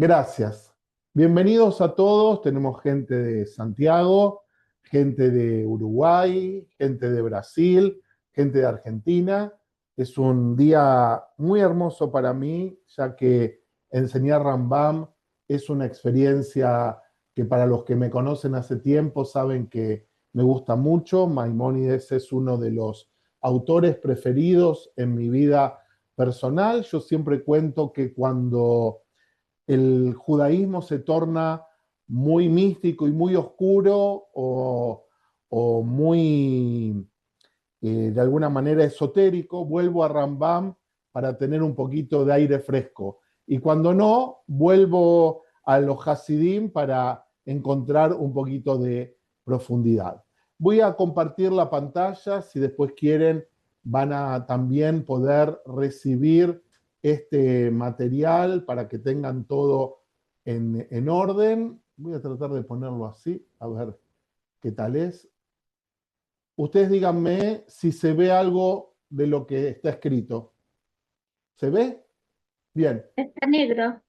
Gracias. Bienvenidos a todos. Tenemos gente de Santiago, gente de Uruguay, gente de Brasil, gente de Argentina. Es un día muy hermoso para mí, ya que enseñar Rambam es una experiencia que para los que me conocen hace tiempo saben que me gusta mucho. Maimónides es uno de los autores preferidos en mi vida personal. Yo siempre cuento que cuando el judaísmo se torna muy místico y muy oscuro o muy, de alguna manera, esotérico, vuelvo a Rambam para tener un poquito de aire fresco. Y cuando no, vuelvo a los Hasidim para encontrar un poquito de profundidad. Voy a compartir la pantalla, si después quieren van a también poder recibir este material para que tengan todo en orden. Voy a tratar de ponerlo así, a ver qué tal es. Ustedes díganme si se ve algo de lo que está escrito. ¿Se ve? Bien. Está negro.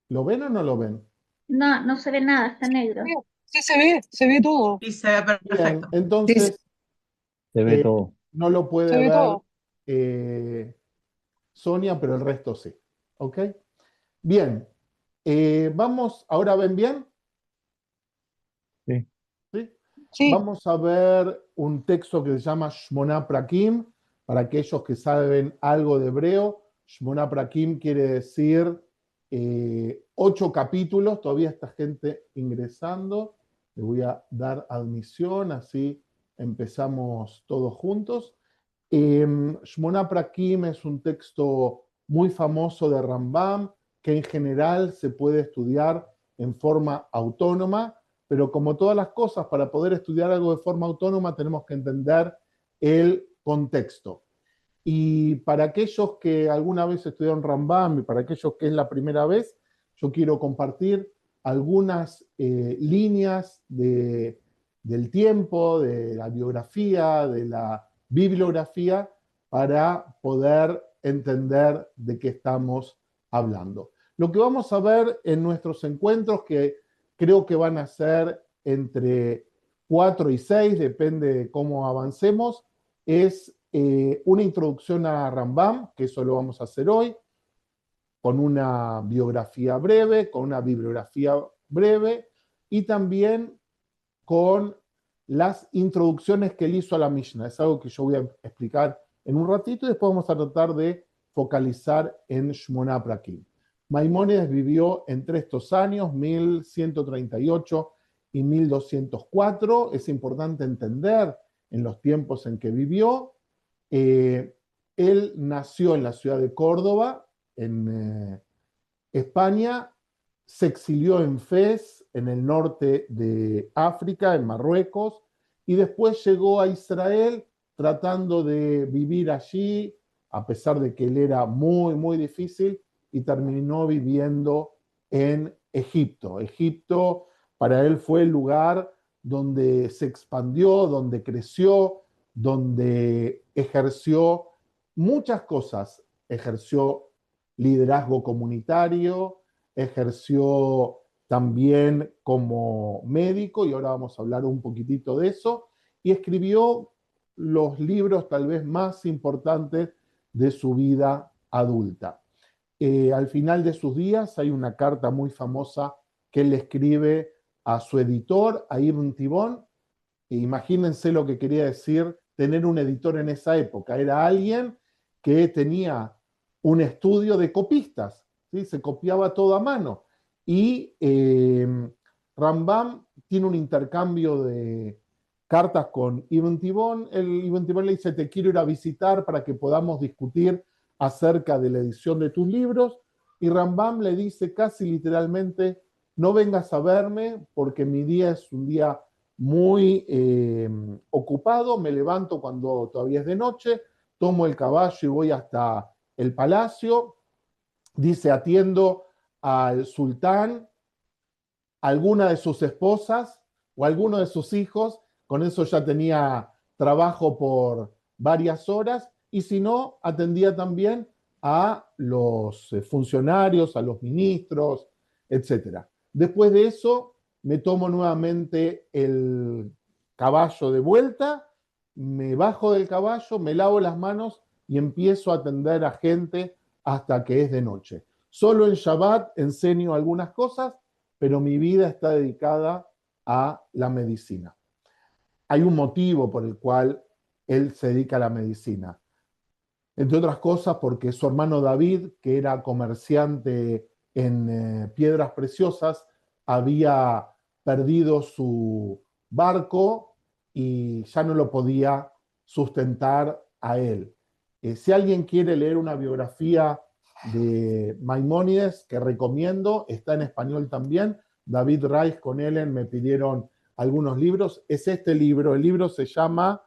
¿Lo ven o no lo ven? No, no se ve nada, está negro. Sí, se ve todo. Sí, se ve Bien, perfecto. Sí, entonces Se ve todo. no lo se puede ve ver todo. Sonia, pero el resto sí. ¿Ok? Bien. Vamos, ¿ahora ven bien? Sí. ¿Sí? Sí, Vamos a ver un texto que se llama Shmona Prakim. Para aquellos que saben algo de hebreo, Shmona Prakim quiere decir 8 capítulos. Todavía está gente ingresando. Le voy a dar admisión, así empezamos todos juntos. Shmona Prakim es un texto muy famoso de Rambam, que en general se puede estudiar en forma autónoma, pero como todas las cosas, para poder estudiar algo de forma autónoma tenemos que entender el contexto. Y para aquellos que alguna vez estudiaron Rambam y para aquellos que es la primera vez, yo quiero compartir algunas líneas del tiempo, de la biografía, de la bibliografía, para poder entender de qué estamos hablando. Lo que vamos a ver en nuestros encuentros, que creo que van a ser entre 4 y 6, depende de cómo avancemos, es una introducción a Rambam, que eso lo vamos a hacer hoy, con una biografía breve, con una bibliografía breve y también con las introducciones que él hizo a la Mishnah. Es algo que yo voy a explicar en un ratito y después vamos a tratar de focalizar en Shmona Prakim. Maimónides vivió entre estos años, 1138 y 1204. Es importante entender en los tiempos en que vivió. Él nació en la ciudad de Córdoba, en España, se exilió en Fez, en el norte de África, en Marruecos, y después llegó a Israel tratando de vivir allí, a pesar de que él era muy, muy difícil, y terminó viviendo en Egipto. Egipto para él fue el lugar donde se expandió, donde creció, donde ejerció muchas cosas. Ejerció liderazgo comunitario, ejerció también como médico, y ahora vamos a hablar un poquitito de eso, y escribió los libros tal vez más importantes de su vida adulta. Al final de sus días hay una carta muy famosa que él escribe a su editor, a Ibn Tibón. Imagínense lo que quería decir tener un editor en esa época. Era alguien que tenía un estudio de copistas, ¿sí? Se copiaba todo a mano. Y Rambam tiene un intercambio de cartas con Ibn Tibón. Ibn Tibón le dice, te quiero ir a visitar para que podamos discutir acerca de la edición de tus libros. Y Rambam le dice casi literalmente, no vengas a verme porque mi día es un día muy ocupado, me levanto cuando todavía es de noche, tomo el caballo y voy hasta el palacio, dice, atiendo al sultán, alguna de sus esposas o alguno de sus hijos, con eso ya tenía trabajo por varias horas, y si no, atendía también a los funcionarios, a los ministros, etc. Después de eso, me tomo nuevamente el caballo de vuelta, me bajo del caballo, me lavo las manos y empiezo a atender a gente hasta que es de noche. Solo en Shabbat enseño algunas cosas, pero mi vida está dedicada a la medicina. Hay un motivo por el cual él se dedica a la medicina. Entre otras cosas porque su hermano David, que era comerciante en piedras preciosas, había perdido su barco y ya no lo podía sustentar a él. Si alguien quiere leer una biografía de Maimónides, que recomiendo, está en español también. David Reich con Ellen me pidieron algunos libros. Es este libro, el libro se llama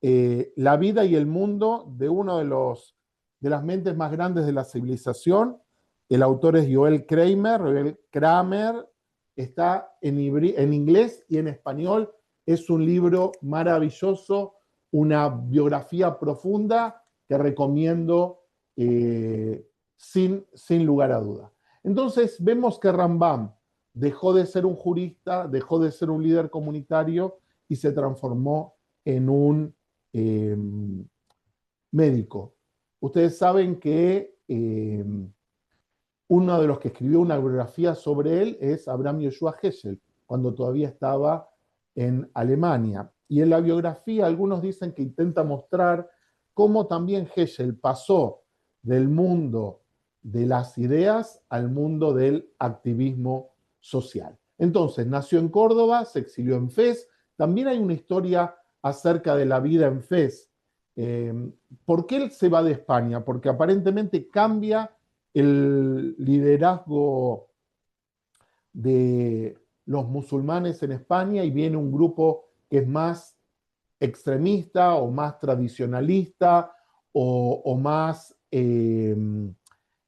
La vida y el mundo de uno de las mentes más grandes de la civilización. El autor es Joel Kramer, está en inglés y en español. Es un libro maravilloso, una biografía profunda que recomiendo sin lugar a duda. Entonces vemos que Rambam dejó de ser un jurista, dejó de ser un líder comunitario y se transformó en un médico. Ustedes saben que uno de los que escribió una biografía sobre él es Abraham Yoshua Heschel, cuando todavía estaba en Alemania. Y en la biografía algunos dicen que intenta mostrar cómo también Heschel pasó del mundo de las ideas al mundo del activismo social. Entonces, nació en Córdoba, se exilió en Fez. También hay una historia acerca de la vida en Fez. ¿Por qué él se va de España? Porque aparentemente cambia el liderazgo de los musulmanes en España y viene un grupo que es más extremista o más tradicionalista o más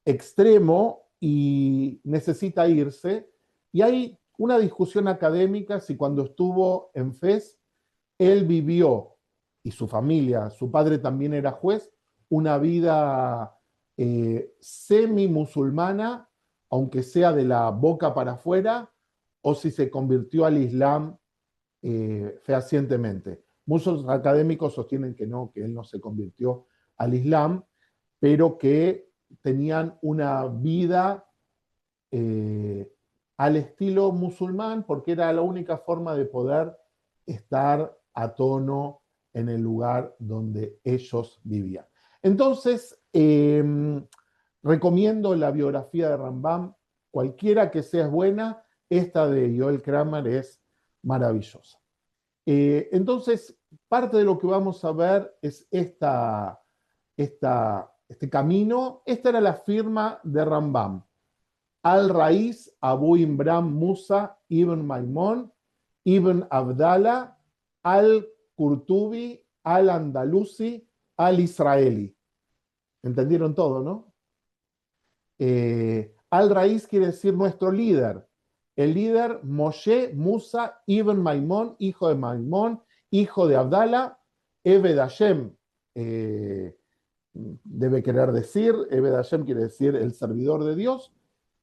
extremo y necesita irse. Y hay una discusión académica si cuando estuvo en Fez, él vivió, y su familia, su padre también era juez, una vida semi-musulmana, aunque sea de la boca para afuera, o si se convirtió al Islam fehacientemente. Muchos académicos sostienen que no, que él no se convirtió al Islam, pero que tenían una vida al estilo musulmán, porque era la única forma de poder estar a tono en el lugar donde ellos vivían. Entonces, recomiendo la biografía de Rambam, cualquiera que sea buena, esta de Joel Kramer es maravillosa. Entonces, parte de lo que vamos a ver es este camino. Esta era la firma de Rambam. Al-Raíz, Abu Imran Musa, Ibn Maimón, Ibn Abdallah, Al-Qurtubi, Al-Andalusi, Al-Israeli. ¿Entendieron todo, no? Al-Raíz quiere decir nuestro líder. El líder Moshe Musa Ibn Maimón, hijo de Maimón, hijo de Abdallah, Ebed Hashem, debe querer decir, Ebed Hashem quiere decir el servidor de Dios,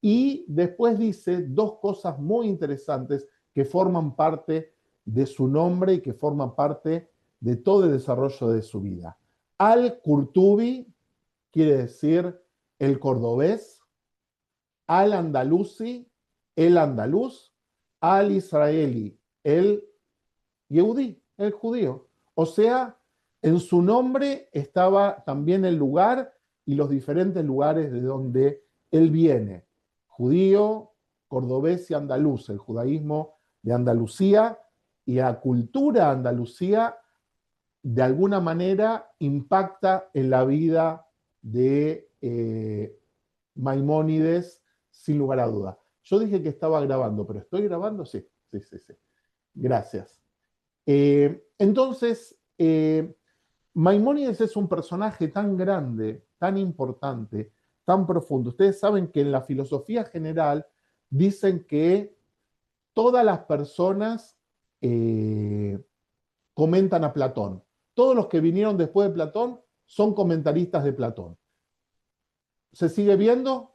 y después dice dos cosas muy interesantes que forman parte de su nombre y que forman parte de todo el desarrollo de su vida. Al-Qurtubi quiere decir el cordobés, Al-Andalusi, el andaluz, Al-Israeli, el Yehudí, el judío. O sea, en su nombre estaba también el lugar y los diferentes lugares de donde él viene. Judío, cordobés y andaluz, el judaísmo de Andalucía y la cultura andalucía de alguna manera impacta en la vida de Maimónides sin lugar a duda. Yo dije que estaba grabando, pero ¿estoy grabando? Sí. Gracias. Entonces, Maimónides es un personaje tan grande, tan importante, tan profundo. Ustedes saben que en la filosofía general dicen que todas las personas comentan a Platón. Todos los que vinieron después de Platón son comentaristas de Platón. ¿Se sigue viendo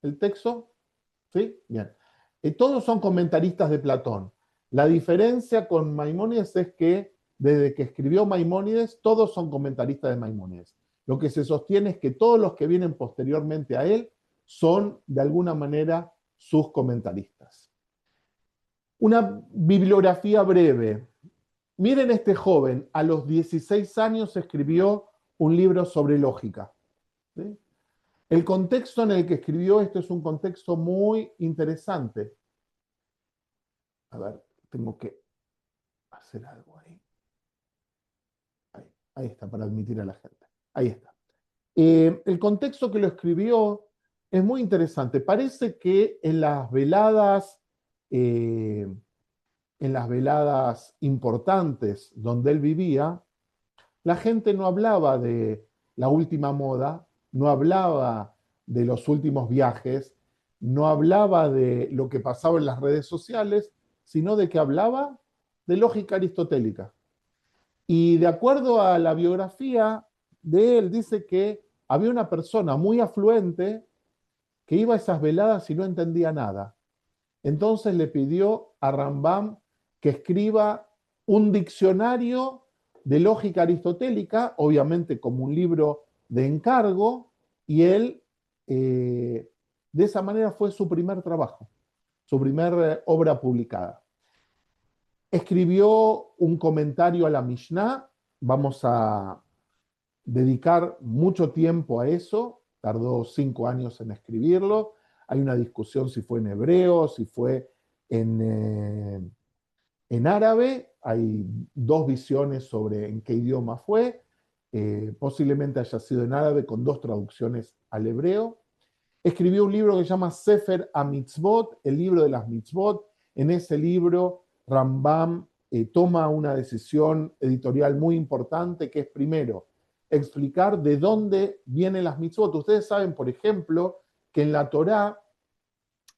el texto? ¿Sí? Bien. Todos son comentaristas de Platón. La diferencia con Maimónides es que desde que escribió Maimónides, todos son comentaristas de Maimónides. Lo que se sostiene es que todos los que vienen posteriormente a él son, de alguna manera, sus comentaristas. Una bibliografía breve. Miren este joven, a los 16 años escribió un libro sobre lógica. ¿Sí? El contexto en el que escribió esto es un contexto muy interesante. A ver, tengo que hacer algo ahí. Ahí está, para admitir a la gente. Ahí está. El contexto que lo escribió es muy interesante. Parece que en las veladas importantes donde él vivía, la gente no hablaba de la última moda, no hablaba de los últimos viajes, no hablaba de lo que pasaba en las redes sociales, sino de que hablaba de lógica aristotélica. Y de acuerdo a la biografía de él, dice que había una persona muy afluente que iba a esas veladas y no entendía nada. Entonces le pidió a Rambam que escriba un diccionario de lógica aristotélica, obviamente como un libro de encargo, y él, de esa manera fue su primer trabajo, su primera obra publicada. Escribió un comentario a la Mishnah, vamos a dedicar mucho tiempo a eso, tardó 5 años en escribirlo, hay una discusión si fue en hebreo, si fue en árabe, hay 2 visiones sobre en qué idioma fue, posiblemente haya sido en árabe con 2 traducciones al hebreo. Escribió un libro que se llama Sefer HaMitzvot, el libro de las mitzvot. En ese libro Rambam toma una decisión editorial muy importante, que es primero explicar de dónde vienen las mitzvot. Ustedes saben, por ejemplo, que en la Torá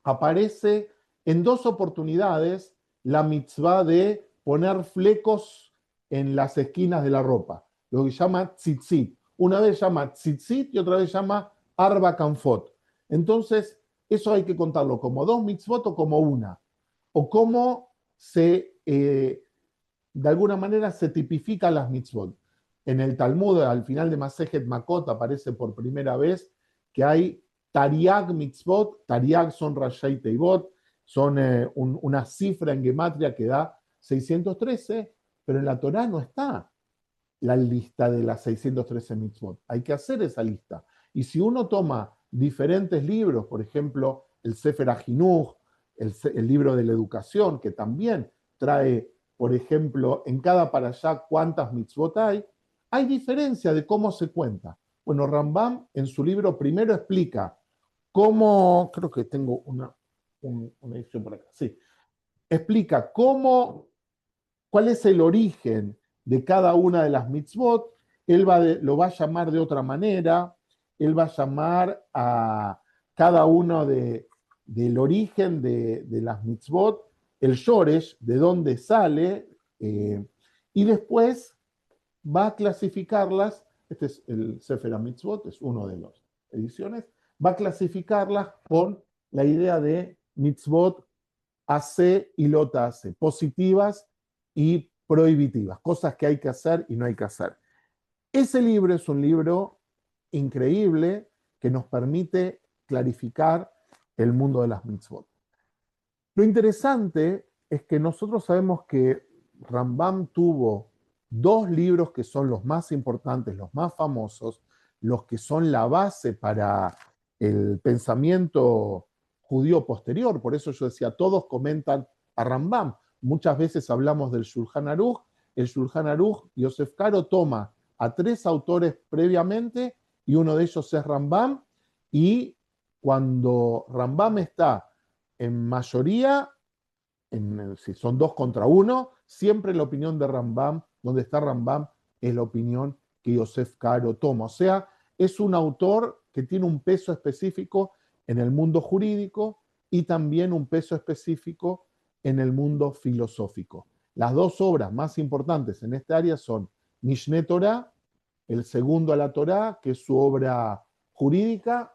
aparece en 2 oportunidades la mitzvah de poner flecos en las esquinas de la ropa, lo que llama tzitzit. Una vez llama tzitzit y otra vez llama arba kanfot. Entonces, eso hay que contarlo como 2 mitzvot o como una, o cómo de alguna manera se tipifican las mitzvot. En el Talmud, al final de Masejet Makot, aparece por primera vez que hay Tariag mitzvot. Tariag son Rashai Teivot, son una cifra en gematria que da 613, pero en la Torá no está la lista de las 613 mitzvot. Hay que hacer esa lista. Y si uno toma diferentes libros, por ejemplo, el Sefer HaJinuch, el libro de la educación, que también trae, por ejemplo, en cada parashá cuántas mitzvot hay diferencia de cómo se cuenta. Bueno, Rambam en su libro primero explica cómo, creo que tengo una edición por acá, sí, explica cuál es el origen de cada una de las mitzvot. Él lo va a llamar de otra manera, él va a llamar a cada uno del origen de las mitzvot, el shoresh, de dónde sale, y después va a clasificarlas. Este es el Sefer HaMitzvot, es uno de las ediciones, va a clasificarlas con la idea de mitzvot hace y lota hace, positivas y prohibitivas, cosas que hay que hacer y no hay que hacer. Ese libro es un libro increíble que nos permite clarificar el mundo de las mitzvot. Lo interesante es que nosotros sabemos que Rambam tuvo 2 libros que son los más importantes, los más famosos, los que son la base para el pensamiento judío posterior. Por eso yo decía, todos comentan a Rambam. Muchas veces hablamos del Shulchan Aruch. El Shulchan Aruch, Yosef Karo toma a 3 autores previamente y uno de ellos es Rambam. Y cuando Rambam está en mayoría, si son 2 contra 1, siempre la opinión de Rambam, donde está Rambam, es la opinión que Yosef Karo toma. O sea, es un autor que tiene un peso específico en el mundo jurídico y también un peso específico en el mundo filosófico. Las 2 obras más importantes en esta área son Mishneh Torah, el segundo a la Torá, que es su obra jurídica.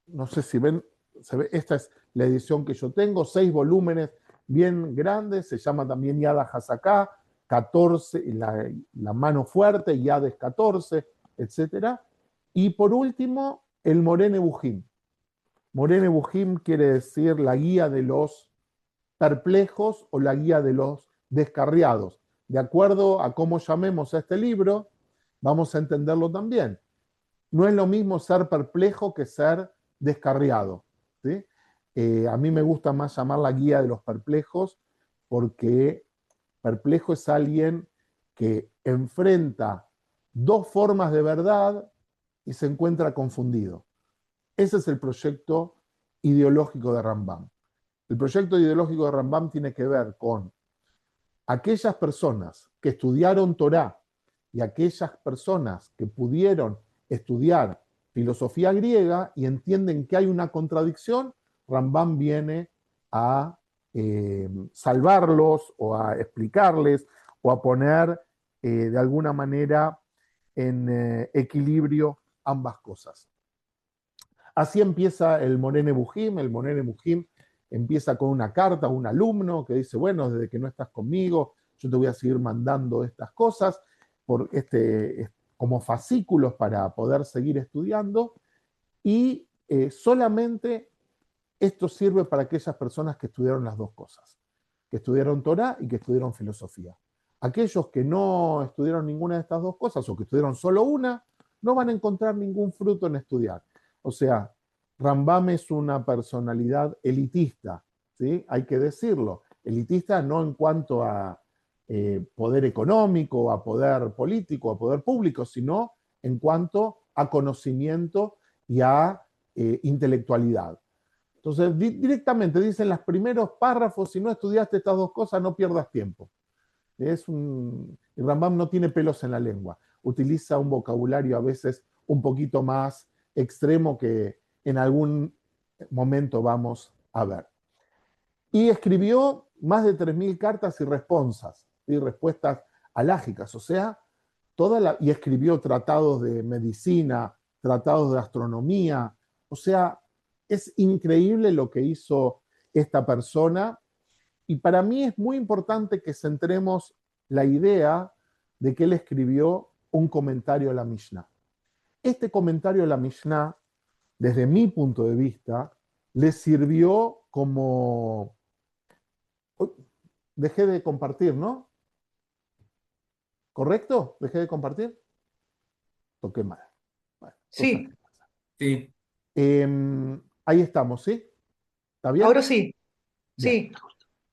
No sé si ven, se ve, esta es la edición que yo tengo, 6 volúmenes bien grandes, se llama también Yad HaZaká, 14, la mano fuerte, Yad es 14, etc. Y por último, el Moreh Nebuchim. Moreh Nebuchim quiere decir la guía de los perplejos o la guía de los descarriados. De acuerdo a cómo llamemos a este libro, vamos a entenderlo también. No es lo mismo ser perplejo que ser descarriado, ¿sí? A mí me gusta más llamar la guía de los perplejos, porque perplejo es alguien que enfrenta dos formas de verdad y se encuentra confundido. Ese es el proyecto ideológico de Rambam. El proyecto ideológico de Rambam tiene que ver con aquellas personas que estudiaron Torá y aquellas personas que pudieron estudiar filosofía griega y entienden que hay una contradicción. Rambam viene a salvarlos o a explicarles o a poner de alguna manera en equilibrio ambas cosas. Así empieza el Moreh Nebuchim. El Moreh Nebuchim empieza con una carta a un alumno que dice, bueno, desde que no estás conmigo, yo te voy a seguir mandando estas cosas como fascículos para poder seguir estudiando, y solamente esto sirve para aquellas personas que estudiaron las dos cosas, que estudiaron Torá y que estudiaron filosofía. Aquellos que no estudiaron ninguna de estas dos cosas o que estudiaron solo una, no van a encontrar ningún fruto en estudiar. O sea, Rambam es una personalidad elitista, ¿sí? Hay que decirlo. Elitista no en cuanto a poder económico, a poder político, a poder público, sino en cuanto a conocimiento y a intelectualidad. Entonces, directamente dicen los primeros párrafos, si no estudiaste estas dos cosas, no pierdas tiempo. Y Rambam no tiene pelos en la lengua. Utiliza un vocabulario a veces un poquito más extremo que en algún momento vamos a ver. Y escribió más de 3.000 cartas y responsas, ¿sí? Respuestas alágicas, o sea, y escribió tratados de medicina, tratados de astronomía, o sea, es increíble lo que hizo esta persona, y para mí es muy importante que centremos la idea de que él escribió un comentario a la Mishnah. Este comentario a la Mishnah, desde mi punto de vista, le sirvió como... Dejé de compartir, ¿no? ¿Correcto? ¿Dejé de compartir? Toqué mal. Bueno, Sí, Sí. Ahí estamos, ¿sí? ¿Está bien? ahora sí. Bien.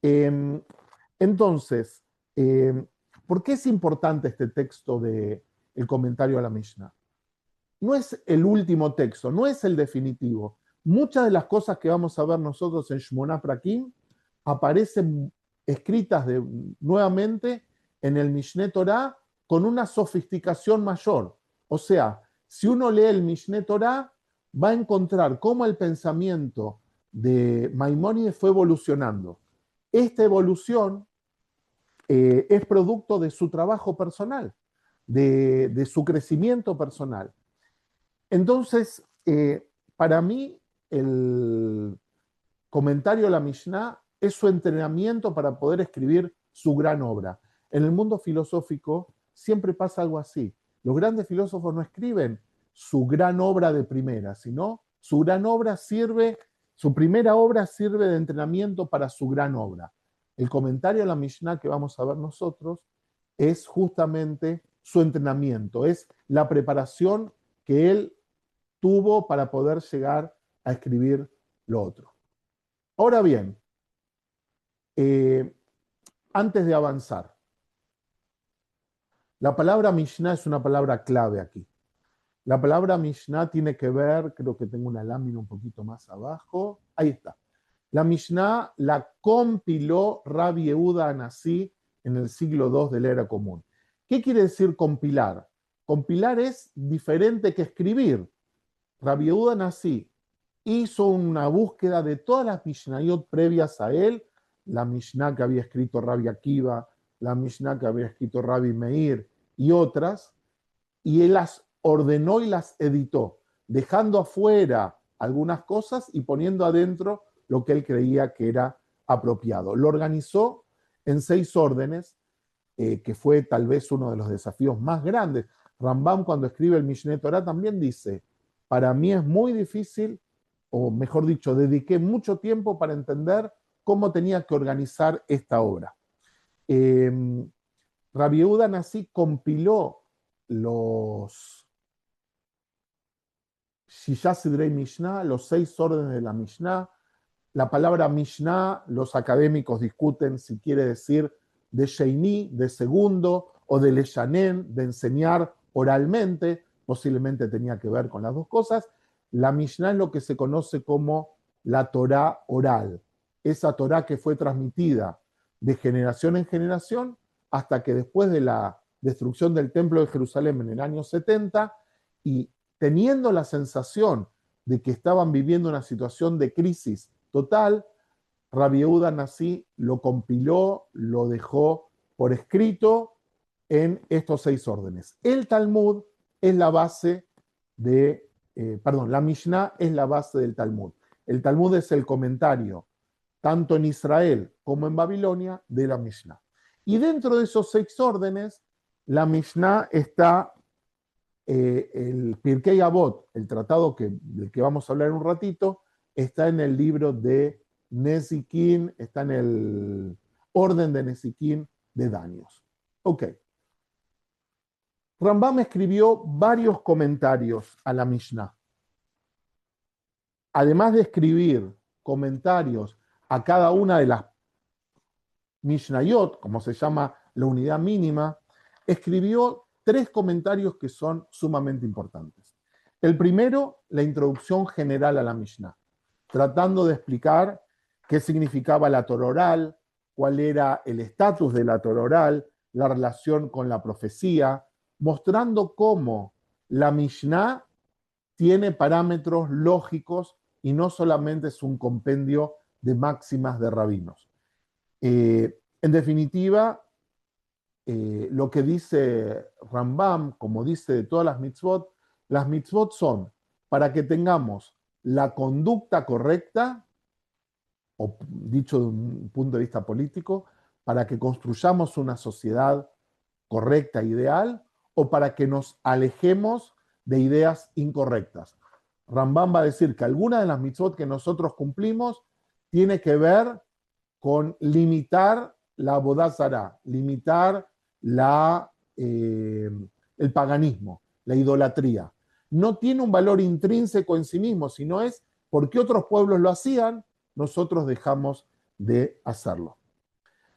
Sí, Entonces, ¿por qué es importante este texto del comentario a la Mishnah? No es el último texto, no es el definitivo. Muchas de las cosas que vamos a ver nosotros en Shmoná Prakim aparecen escritas nuevamente en el Mishneh Torah con una sofisticación mayor. O sea, si uno lee el Mishneh Torah, va a encontrar cómo el pensamiento de Maimónides fue evolucionando. Esta evolución es producto de su trabajo personal, de su crecimiento personal. Entonces, para mí, el comentario a la Mishnah es su entrenamiento para poder escribir su gran obra. En el mundo filosófico siempre pasa algo así. Los grandes filósofos no escriben su gran obra de primera, sino su primera obra sirve de entrenamiento para su gran obra. El comentario a la Mishnah que vamos a ver nosotros es justamente su entrenamiento, es la preparación que él tuvo para poder llegar a escribir lo otro. Ahora bien, antes de avanzar, la palabra Mishnah es una palabra clave aquí. La palabra Mishnah tiene que ver, creo que tengo una lámina un poquito más abajo, ahí está. La Mishnah la compiló Rabbi Yehuda Anasí en el siglo II de la Era Común. ¿Qué quiere decir compilar? Compilar es diferente que escribir. Rabbi Yehuda Anasí hizo una búsqueda de todas las Mishnayot previas a él, la Mishnah que había escrito Rabbi Akiva, la Mishnah que había escrito Rabbi Meir y otras, y él las ordenó y las editó. dejando afuera algunas cosas y poniendo adentro lo que él creía que era apropiado. Lo organizó en 6 órdenes, que fue tal vez uno de los desafíos más grandes. Rambam, cuando escribe el Mishneh Torah, también dice, para mí es muy difícil, o mejor dicho, dediqué mucho tiempo para entender cómo tenía que organizar esta obra. Rabbi Yehuda Nasi compiló los Shisha Sidrei Mishnah, los 6 órdenes de la Mishnah. La palabra Mishnah, los académicos discuten si quiere decir de Sheini, de segundo, o de Leshanen, de enseñar oralmente, posiblemente tenía que ver con las dos cosas. La Mishnah es lo que se conoce como la Torá oral, esa Torá que fue transmitida de generación en generación hasta que después de la destrucción del Templo de Jerusalén en el año 70, y teniendo la sensación de que estaban viviendo una situación de crisis total, Rabbi Yehuda Nasi lo compiló, lo dejó por escrito en estos 6 órdenes. El Talmud es la base de, la Mishnah es la base del Talmud. El Talmud es el comentario, tanto en Israel como en Babilonia, de la Mishnah. Y dentro de esos 6 órdenes, la Mishnah está el Pirkei Avot, el tratado del que vamos a hablar en un ratito, está en el libro de Nezikin, está en el orden de Nezikin de daños. Ok. Rambam escribió varios comentarios a la Mishnah. Además de escribir comentarios a cada una de las Mishnayot, como se llama la unidad mínima, escribió 3 comentarios que son sumamente importantes. El primero, la introducción general a la Mishnah, tratando de explicar qué significaba la Torah oral, cuál era el estatus de la Torah oral, la relación con la profecía, mostrando cómo la Mishnah tiene parámetros lógicos y no solamente es un compendio de máximas de rabinos. En definitiva, lo que dice Rambam, como dice de todas las mitzvot son para que tengamos la conducta correcta, o dicho de un punto de vista político, para que construyamos una sociedad correcta, ideal, o para que nos alejemos de ideas incorrectas. Rambam va a decir que alguna de las mitzvot que nosotros cumplimos tiene que ver con limitar la avodah zará, limitar el paganismo, la idolatría. No tiene un valor intrínseco en sí mismo, sino es porque otros pueblos lo hacían, nosotros dejamos de hacerlo.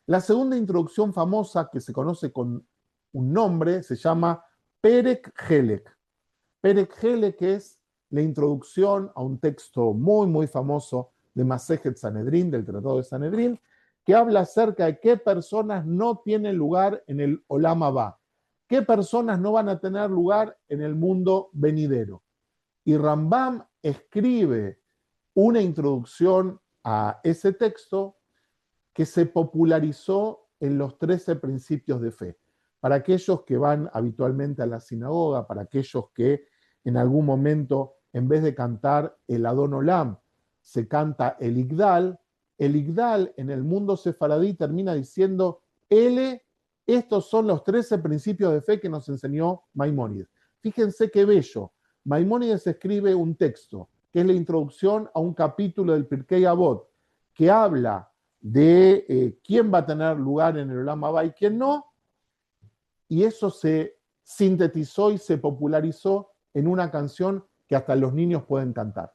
La segunda introducción famosa, que se conoce con un nombre, se llama Perek Helek. Perek Helek es la introducción a un texto muy, muy famoso de Masejet Sanedrín, del Tratado de Sanedrín, que habla acerca de qué personas no tienen lugar en el Olam Abba, qué personas no van a tener lugar en el mundo venidero. Y Rambam escribe una introducción a ese texto que se popularizó en los 13 principios de fe. Para aquellos que van habitualmente a la sinagoga, para aquellos que en algún momento, en vez de cantar el Adon Olam, se canta el Igdal en el mundo sefaradí termina diciendo, estos son los 13 principios de fe que nos enseñó Maimónides. Fíjense qué bello. Maimónides escribe un texto, que es la introducción a un capítulo del Pirkei Avot, que habla de quién va a tener lugar en el Olam Abba y quién no, y eso se sintetizó y se popularizó en una canción que hasta los niños pueden cantar.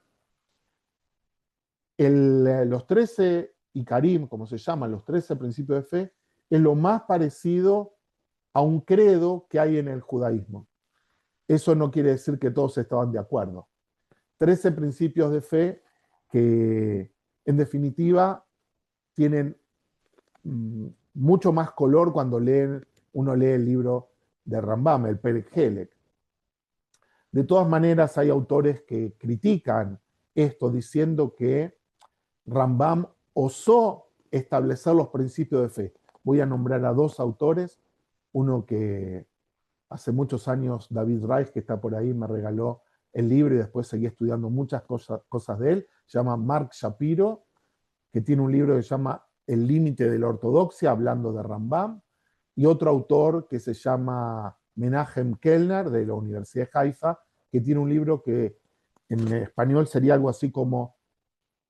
Los 13 Ikarim, como se llaman, los 13 principios de fe, es lo más parecido a un credo que hay en el judaísmo. Eso no quiere decir que todos estaban de acuerdo. 13 principios de fe que, en definitiva, tienen mucho más color cuando uno lee el libro de Rambam, el Perek Helek. De todas maneras, hay autores que critican esto diciendo que Rambam osó establecer los principios de fe. Voy a nombrar a 2 autores, uno que hace muchos años David Reich, que está por ahí, me regaló el libro y después seguí estudiando muchas cosas de él. Se llama Mark Shapiro, que tiene un libro que se llama El límite de la ortodoxia, hablando de Rambam, y otro autor que se llama Menachem Kellner, de la Universidad de Haifa, que tiene un libro que en español sería algo así como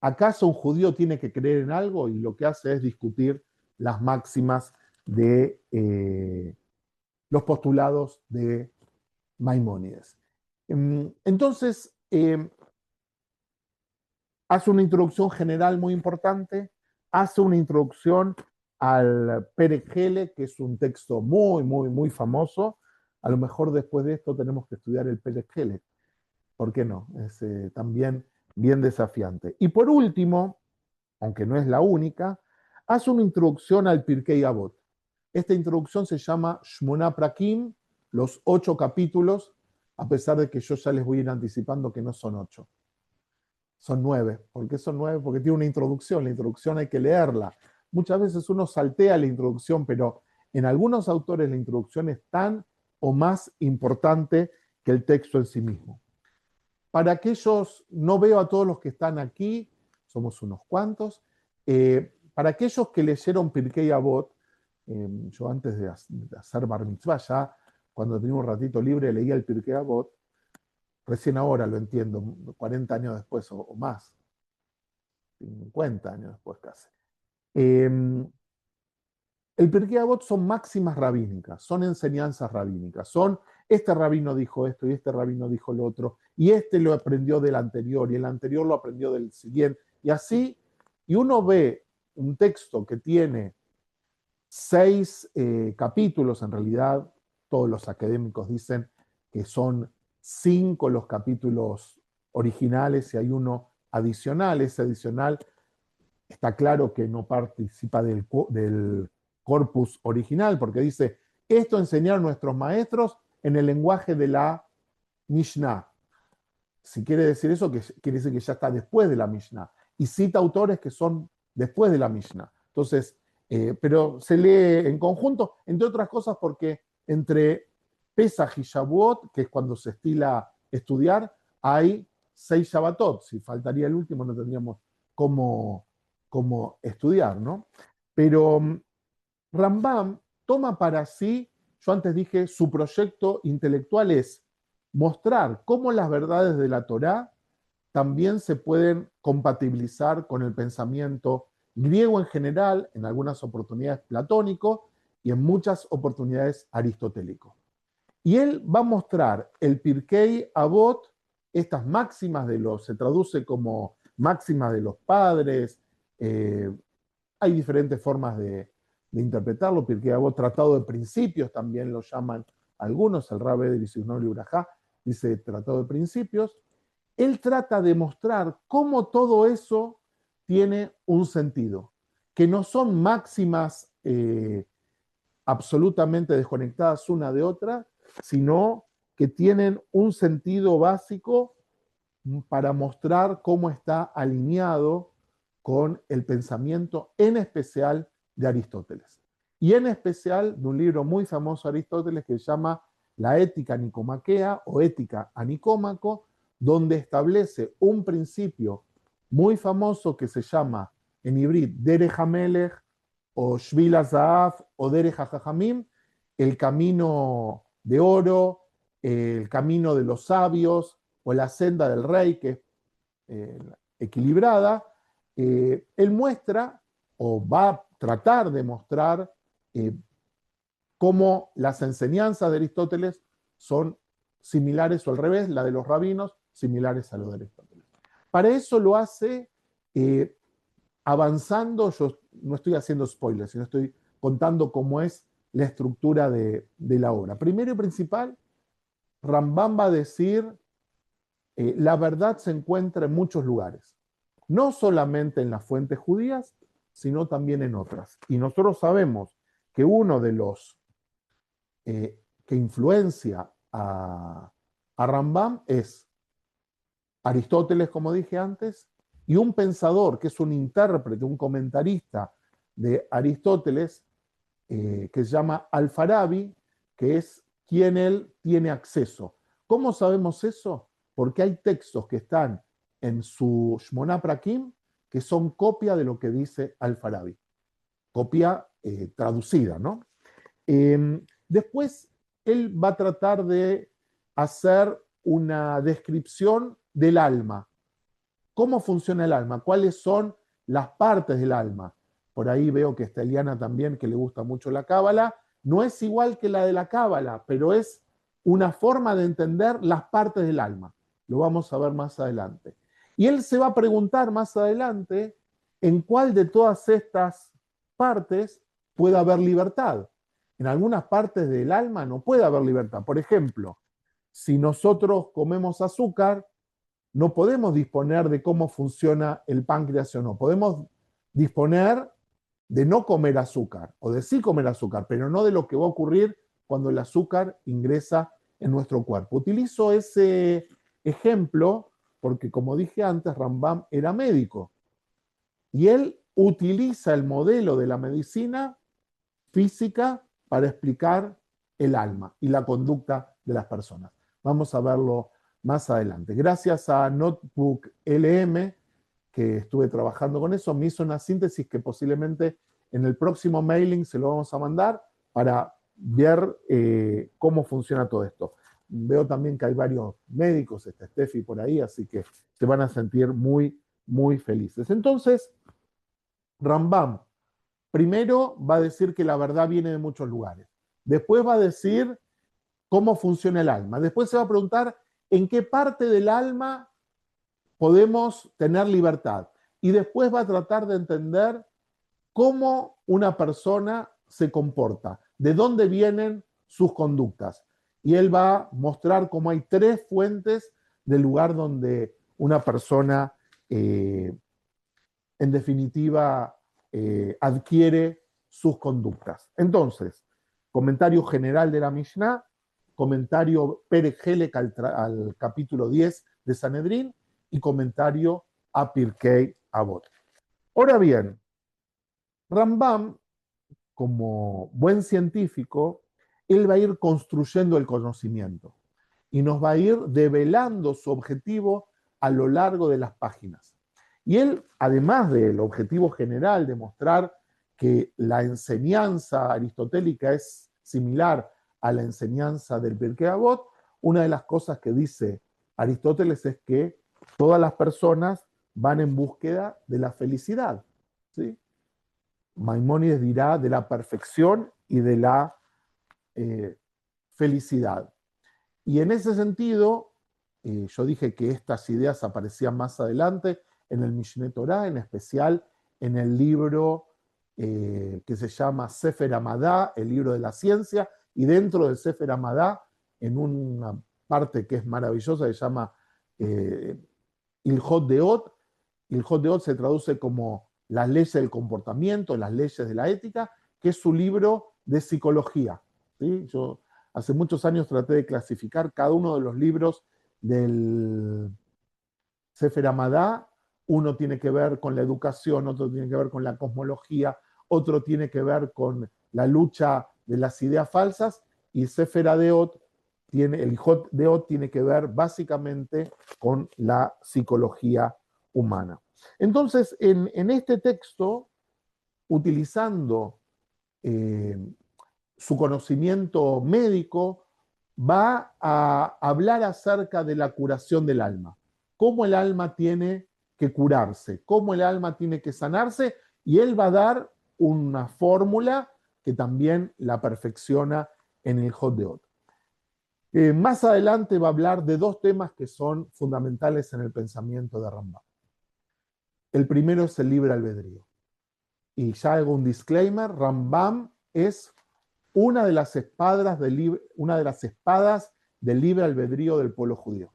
¿acaso un judío tiene que creer en algo? Y lo que hace es discutir las máximas de los postulados de Maimónides. Entonces, hace una introducción general muy importante, hace una introducción al Perek, que es un texto muy famoso. A lo mejor después de esto tenemos que estudiar el Perek. ¿Por qué no? Es también bien desafiante. Y por último, aunque no es la única, hace una introducción al Pirkei Avot. Esta introducción se llama Shmona Prakim, los 8 capítulos, a pesar de que yo ya les voy a ir anticipando que no son 8. Son 9. ¿Por qué son 9? Porque tiene una introducción. La introducción hay que leerla. Muchas veces uno saltea la introducción, pero en algunos autores la introducción es tan o más importante que el texto en sí mismo. Para aquellos, no veo a todos los que están aquí, somos unos cuantos, para aquellos que leyeron Pirkei Avot, yo antes de hacer Bar Mitzvah, ya cuando tenía un ratito libre leía el Pirkei Avot, recién ahora lo entiendo, 40 años después o más, 50 años después casi. El Pirkei Avot son máximas rabínicas, son enseñanzas rabínicas, son este rabino dijo esto y este rabino dijo lo otro, y este lo aprendió del anterior y el anterior lo aprendió del siguiente, y así, y uno ve un texto que tiene 6 capítulos, en realidad todos los académicos dicen que son 5 los capítulos originales y hay uno adicional. Ese adicional está claro que no participa del corpus original, porque dice, esto enseñaron nuestros maestros en el lenguaje de la Mishnah. Si quiere decir eso, quiere decir que ya está después de la Mishnah. Y cita autores que son después de la Mishnah. Entonces, pero se lee en conjunto, entre otras cosas porque entre Pesach y Shavuot, que es cuando se estila estudiar, hay 6 Shabbatot. Si faltaría el último, no tendríamos cómo estudiar, ¿no? Pero Rambam toma para sí, yo antes dije, su proyecto intelectual es mostrar cómo las verdades de la Torá también se pueden compatibilizar con el pensamiento griego en general, en algunas oportunidades platónico y en muchas oportunidades aristotélico. Y él va a mostrar el Pirkei Avot, estas máximas se traduce como máximas de los padres, hay diferentes formas de interpretarlo. Pirkei Avot, tratado de principios, también lo llaman algunos, el Rab Eder Zivnor Ibrahá dice tratado de principios. Él trata de mostrar cómo todo eso tiene un sentido, que no son máximas absolutamente desconectadas una de otra, sino que tienen un sentido básico para mostrar cómo está alineado con el pensamiento, en especial de Aristóteles. Y en especial de un libro muy famoso de Aristóteles que se llama La Ética Nicomaquea o Ética a Nicómaco, donde establece un principio muy famoso que se llama en hibrid Derech HaMelech o Shvil HaZahav o Derech HaJajamim, el camino de oro, el camino de los sabios o la senda del rey, que es equilibrada. Él muestra o va a tratar de mostrar cómo las enseñanzas de Aristóteles son similares o al revés, la de los rabinos, similares a lo de Aristóteles. Para eso lo hace avanzando. Yo no estoy haciendo spoilers, sino estoy contando cómo es la estructura de la obra. Primero y principal, Rambam va a decir, la verdad se encuentra en muchos lugares, no solamente en las fuentes judías, sino también en otras. Y nosotros sabemos que uno de los que influencia a Rambam es Aristóteles, como dije antes, y un pensador que es un intérprete, un comentarista de Aristóteles, que se llama Al-Farabi, que es quien él tiene acceso. ¿Cómo sabemos eso? porque hay textos que están en su Shmoná Prakim que son copia de lo que dice Al-Farabi, copia traducida, ¿no? Después, él va a tratar de hacer una descripción del alma. ¿Cómo funciona el alma? ¿Cuáles son las partes del alma? Por ahí veo que está Eliana también, que le gusta mucho la Cábala. No es igual que la de la Cábala, pero es una forma de entender las partes del alma. Lo vamos a ver más adelante. Y él se va a preguntar más adelante en cuál de todas estas partes puede haber libertad. En algunas partes del alma no puede haber libertad. Por ejemplo, si nosotros comemos azúcar, no podemos disponer de cómo funciona el páncreas o no. Podemos disponer de no comer azúcar o de sí comer azúcar, pero no de lo que va a ocurrir cuando el azúcar ingresa en nuestro cuerpo. Utilizo ese ejemplo porque, como dije antes, Rambam era médico y él utiliza el modelo de la medicina física para explicar el alma y la conducta de las personas. Vamos a verlo más adelante. Gracias a Notebook LM, que estuve trabajando con eso, me hizo una síntesis que posiblemente en el próximo mailing se lo vamos a mandar para ver cómo funciona todo esto. Veo también que hay varios médicos, está Steffi por ahí, así que se van a sentir muy, muy felices. Entonces, Rambam primero va a decir que la verdad viene de muchos lugares. Después va a decir cómo funciona el alma. Después se va a preguntar en qué parte del alma podemos tener libertad. Y después va a tratar de entender cómo una persona se comporta, de dónde vienen sus conductas. Y él va a mostrar cómo hay tres fuentes del lugar donde una persona, en definitiva, adquiere sus conductas. Entonces, comentario general de la Mishnah, comentario Perek Helek al capítulo 10 de Sanedrín y comentario a Pirkei Avot. Ahora bien, Rambam, como buen científico, él va a ir construyendo el conocimiento y nos va a ir develando su objetivo a lo largo de las páginas. Y él, además del objetivo general de mostrar que la enseñanza aristotélica es similar a la enseñanza del Pirkei Avot, una de las cosas que dice Aristóteles es que todas las personas van en búsqueda de la felicidad, ¿sí? Maimónides dirá de la perfección y de la felicidad. Y en ese sentido, yo dije que estas ideas aparecían más adelante en el Mishneh Torah, en especial en el libro que se llama Sefer Hamadá, el libro de la ciencia, y dentro del Sefer Hamadá, en una parte que es maravillosa, se llama Ilhot Deot. Ilhot Deot se traduce como las leyes del comportamiento, las leyes de la ética, que es su libro de psicología, ¿sí? Yo hace muchos años traté de clasificar cada uno de los libros del Sefer Hamadá. Uno tiene que ver con la educación, otro tiene que ver con la cosmología, otro tiene que ver con la lucha de las ideas falsas, y Sefer Deot el Ilhot Deot tiene que ver básicamente con la psicología humana. Entonces, en este texto, utilizando su conocimiento médico, va a hablar acerca de la curación del alma, cómo el alma tiene que curarse, cómo el alma tiene que sanarse, y él va a dar una fórmula que también la perfecciona en el Ilhot Deot. Más adelante va a hablar de dos temas que son fundamentales en el pensamiento de Rambam. El primero es el libre albedrío. Y ya hago un disclaimer, Rambam es una de las espadas del libre albedrío del pueblo judío.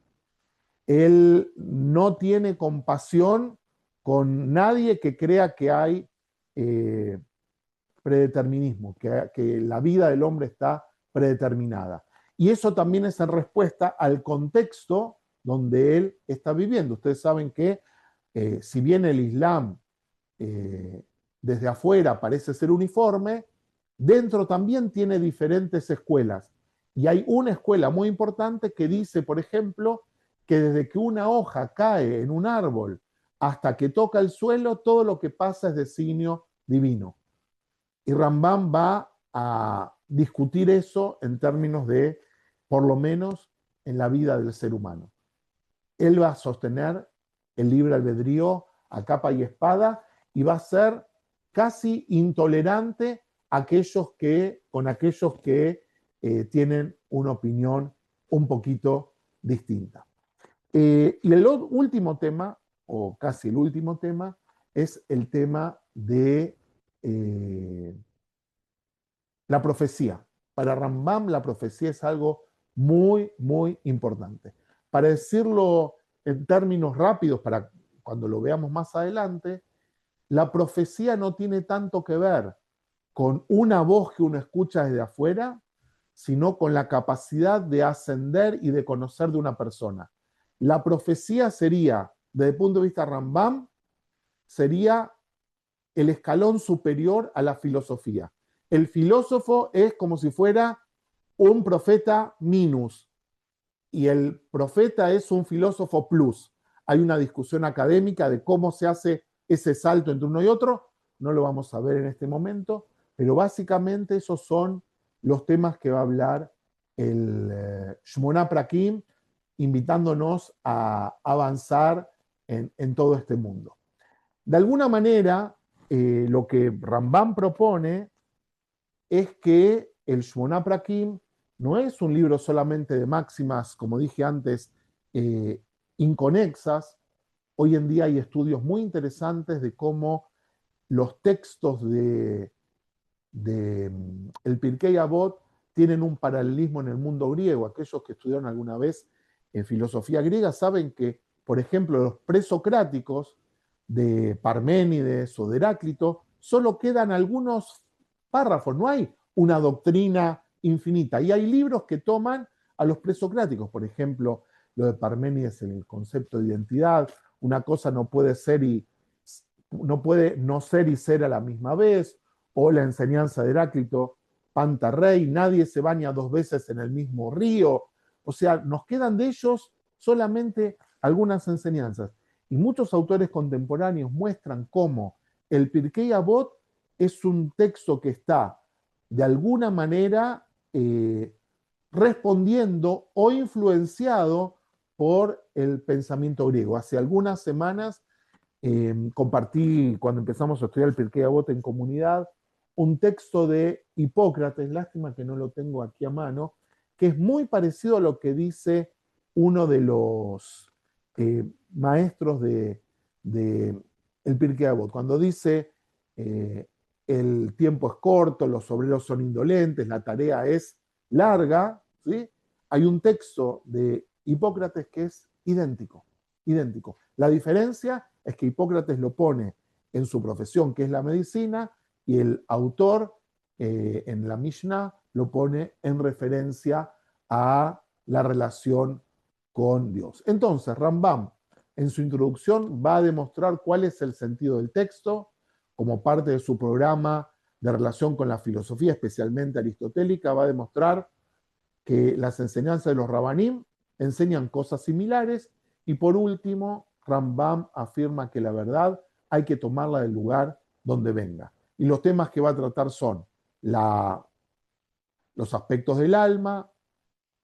Él no tiene compasión con nadie que crea que hay predeterminismo, que la vida del hombre está predeterminada. Y eso también es en respuesta al contexto donde él está viviendo. Ustedes saben que si bien el Islam desde afuera parece ser uniforme, dentro también tiene diferentes escuelas. Y hay una escuela muy importante que dice, por ejemplo, que desde que una hoja cae en un árbol hasta que toca el suelo, todo lo que pasa es designio divino. Y Rambam va a discutir eso en términos de, por lo menos, en la vida del ser humano. Él va a sostener el libre albedrío a capa y espada y va a ser casi intolerante con aquellos que tienen una opinión un poquito distinta. Y el último tema, o casi el último tema, es el tema de la profecía. Para Rambam la profecía es algo muy, muy importante. Para decirlo en términos rápidos, para cuando lo veamos más adelante, la profecía no tiene tanto que ver con una voz que uno escucha desde afuera, sino con la capacidad de ascender y de conocer de una persona. La profecía sería, desde el punto de vista Rambam, sería el escalón superior a la filosofía. El filósofo es como si fuera un profeta minus y el profeta es un filósofo plus. Hay una discusión académica de cómo se hace ese salto entre uno y otro, no lo vamos a ver en este momento, pero básicamente esos son los temas que va a hablar el Shmoná Prakim, invitándonos a avanzar en todo este mundo. De alguna manera, lo que Rambam propone es que el Shmoná Prakim no es un libro solamente de máximas, como dije antes, inconexas. Hoy en día hay estudios muy interesantes de cómo los textos de el Pirkei Avot tienen un paralelismo en el mundo griego. Aquellos que estudiaron alguna vez en filosofía griega saben que, por ejemplo, los presocráticos de Parménides o de Heráclito, solo quedan algunos párrafos, no hay una doctrina infinita. Y hay libros que toman a los presocráticos, por ejemplo, lo de Parménides, el concepto de identidad, una cosa no puede no ser y ser a la misma vez, o la enseñanza de Heráclito, Pantarrey, nadie se baña 2 veces en el mismo río. O sea, nos quedan de ellos solamente algunas enseñanzas. Y muchos autores contemporáneos muestran cómo el Pirkei Avot es un texto que está de alguna manera respondiendo o influenciado por el pensamiento griego. Hace algunas semanas compartí, cuando empezamos a estudiar el Pirkei Avot en comunidad, un texto de Hipócrates, lástima que no lo tengo aquí a mano, que es muy parecido a lo que dice uno de los maestros de el Pirkei Avot, cuando dice el tiempo es corto, los obreros son indolentes, la tarea es larga, ¿sí? Hay un texto de Hipócrates que es idéntico, idéntico. La diferencia es que Hipócrates lo pone en su profesión, que es la medicina, y el autor en la Mishnah lo pone en referencia a la relación con Dios. Entonces, Rambam, en su introducción, va a demostrar cuál es el sentido del texto, como parte de su programa de relación con la filosofía, especialmente aristotélica, va a demostrar que las enseñanzas de los Rabanim enseñan cosas similares, y por último, Rambam afirma que la verdad hay que tomarla del lugar donde venga. Y los temas que va a tratar son los aspectos del alma,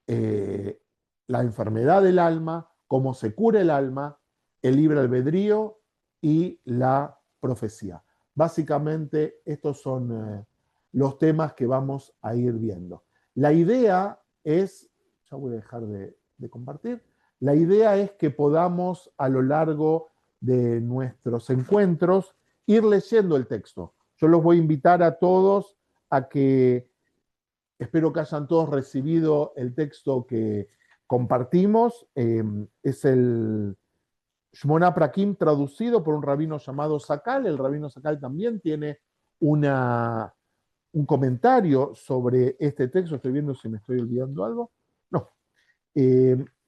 la enfermedad del alma, cómo se cura el alma, el libre albedrío y la profecía. Básicamente, estos son los temas que vamos a ir viendo. La idea es, ya voy a dejar de compartir, la idea es que podamos a lo largo de nuestros encuentros ir leyendo el texto. Yo los voy a invitar a todos a que, espero que hayan todos recibido el texto que compartimos. Es el Shmoná Prakim traducido por un rabino llamado Sakal. El rabino Sakal también tiene un comentario sobre este texto. Estoy viendo si me estoy olvidando algo. No.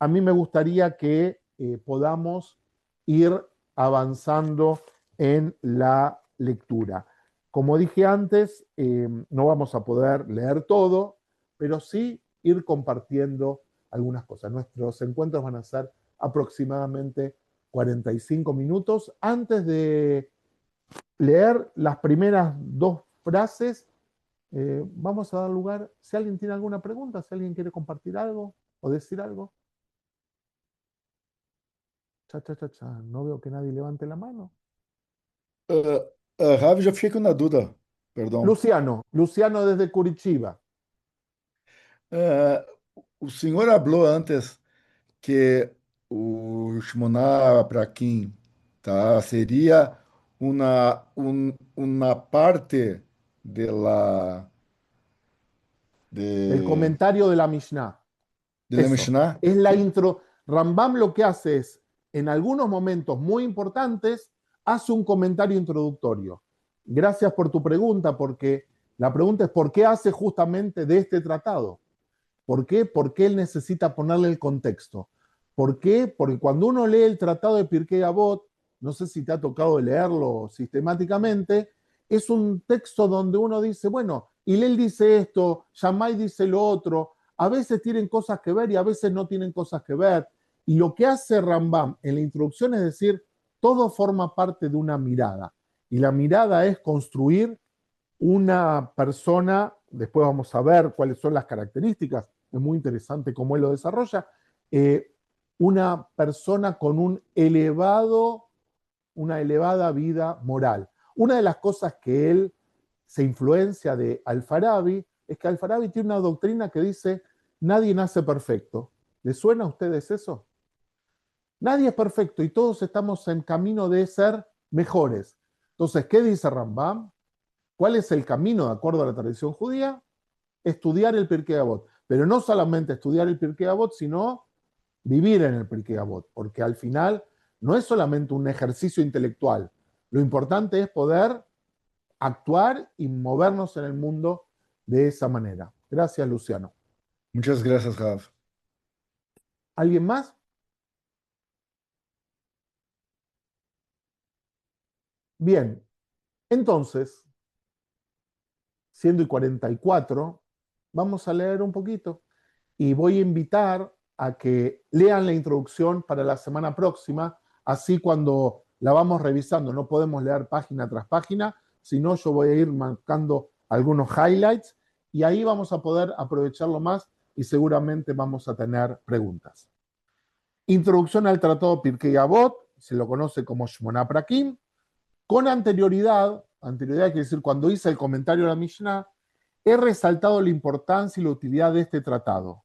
A mí me gustaría que podamos ir avanzando en la lectura. Como dije antes, no vamos a poder leer todo, pero sí ir compartiendo algunas cosas. Nuestros encuentros van a ser aproximadamente 45 minutos. Antes de leer las primeras dos frases, vamos a dar lugar, si alguien tiene alguna pregunta, si alguien quiere compartir algo o decir algo. No veo que nadie levante la mano. Ravi, já fiquei na dúvida, perdão. Luciano desde Curitiba. O senhor falou antes que o Shmoná Prakim, tá, seria uma parte El comentario de la Mishnah. de la Eso. Mishnah. Es la intro. Rambam lo que hace es, en algunos momentos muy importantes, hace un comentario introductorio. Gracias por tu pregunta, porque la pregunta es ¿por qué hace justamente de este tratado? ¿Por qué? Porque él necesita ponerle el contexto. ¿Por qué? Porque cuando uno lee el tratado de Pirkei Avot, no sé si te ha tocado leerlo sistemáticamente, es un texto donde uno dice, bueno, Hillel dice esto, Shammai dice lo otro, a veces tienen cosas que ver y a veces no tienen cosas que ver. Y lo que hace Rambam en la introducción es decir, todo forma parte de una mirada. Y la mirada es construir una persona, después vamos a ver cuáles son las características, es muy interesante cómo él lo desarrolla, una persona con una elevada vida moral. Una de las cosas que él se influencia de Al-Farabi es que Al-Farabi tiene una doctrina que dice, nadie nace perfecto. ¿Les suena a ustedes eso? Nadie es perfecto y todos estamos en camino de ser mejores. Entonces, ¿qué dice Rambam? ¿Cuál es el camino de acuerdo a la tradición judía? Estudiar el Pirkei Avot. Pero no solamente estudiar el Pirkei Avot, sino vivir en el Pirkei Avot. Porque al final no es solamente un ejercicio intelectual. Lo importante es poder actuar y movernos en el mundo de esa manera. Gracias, Luciano. Muchas gracias, Rav. ¿Alguien más? Bien, entonces, siendo y 44, vamos a leer un poquito y voy a invitar a que lean la introducción para la semana próxima, así cuando la vamos revisando, no podemos leer página tras página, sino yo voy a ir marcando algunos highlights y ahí vamos a poder aprovecharlo más y seguramente vamos a tener preguntas. Introducción al Tratado Pirkei Avot, se lo conoce como Shmoná Prakim. Con anterioridad quiere decir cuando hice el comentario de la Mishnah, he resaltado la importancia y la utilidad de este tratado,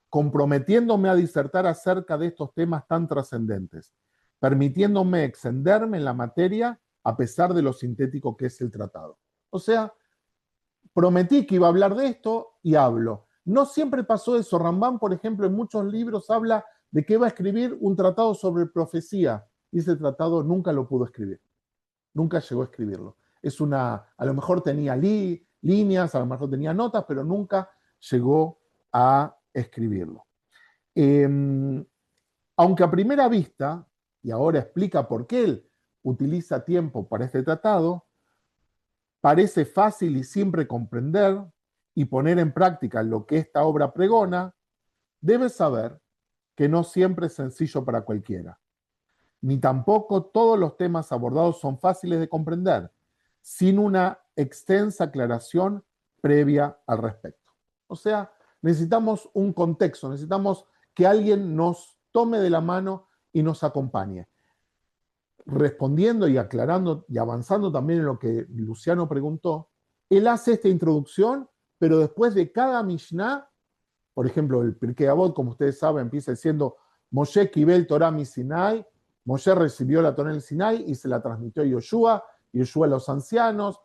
comprometiéndome a disertar acerca de estos temas tan trascendentes, permitiéndome extenderme en la materia a pesar de lo sintético que es el tratado. O sea, prometí que iba a hablar de esto y hablo. No siempre pasó eso. Rambam, por ejemplo, en muchos libros habla de que iba a escribir un tratado sobre profecía y ese tratado nunca lo pudo escribir. Nunca llegó a escribirlo. A lo mejor tenía líneas, a lo mejor tenía notas, pero nunca llegó a escribirlo. Aunque a primera vista, y ahora explica por qué él utiliza tiempo para este tratado, parece fácil y simple comprender y poner en práctica lo que esta obra pregona, debes saber que no siempre es sencillo para cualquiera. Ni tampoco todos los temas abordados son fáciles de comprender, sin una extensa aclaración previa al respecto. O sea, necesitamos un contexto, necesitamos que alguien nos tome de la mano y nos acompañe. Respondiendo y aclarando y avanzando también en lo que Luciano preguntó, él hace esta introducción, pero después de cada Mishnah, por ejemplo, el Pirkei Avot, como ustedes saben, empieza diciendo Moshe Kibel Torah mi Sinai, Moshe recibió la Torah en el Sinai y se la transmitió a Yoshua, Yoshua a los ancianos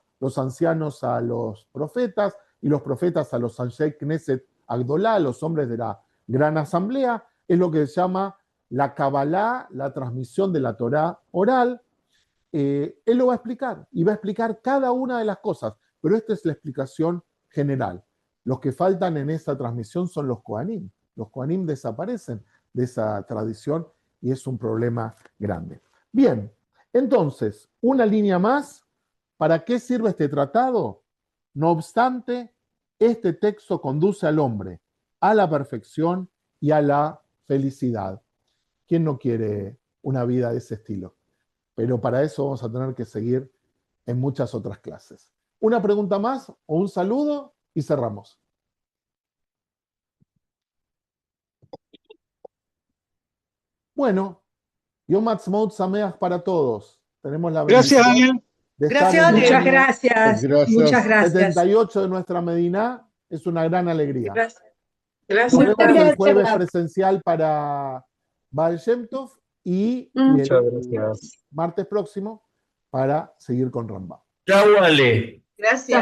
a los profetas, y los profetas a los Anshei Knesset Agdolá, los hombres de la gran asamblea. Es lo que se llama la Kabbalah, la transmisión de la Torah oral. Él lo va a explicar, y va a explicar cada una de las cosas, pero esta es la explicación general. Los que faltan en esa transmisión son los Kohanim. Los Kohanim desaparecen de esa tradición y es un problema grande. Bien, entonces, una línea más. ¿Para qué sirve este tratado? No obstante, este texto conduce al hombre a la perfección y a la felicidad. ¿Quién no quiere una vida de ese estilo? Pero para eso vamos a tener que seguir en muchas otras clases. Una pregunta más o un saludo y cerramos. Bueno, Yom Ha'atzmaut Sameach para todos. Tenemos la Gracias, bendición Daniel. de estar Gracias, en el Daniel. Muchas año gracias. Gracias. Muchas gracias. 78 de nuestra Medina. Es una gran alegría. Gracias. Nos Gracias. vemos Muchas el gracias, jueves Rab. presencial para Baal Shem Tov y Muchas el martes próximo para seguir con Rambam. Chau, Ale. Gracias.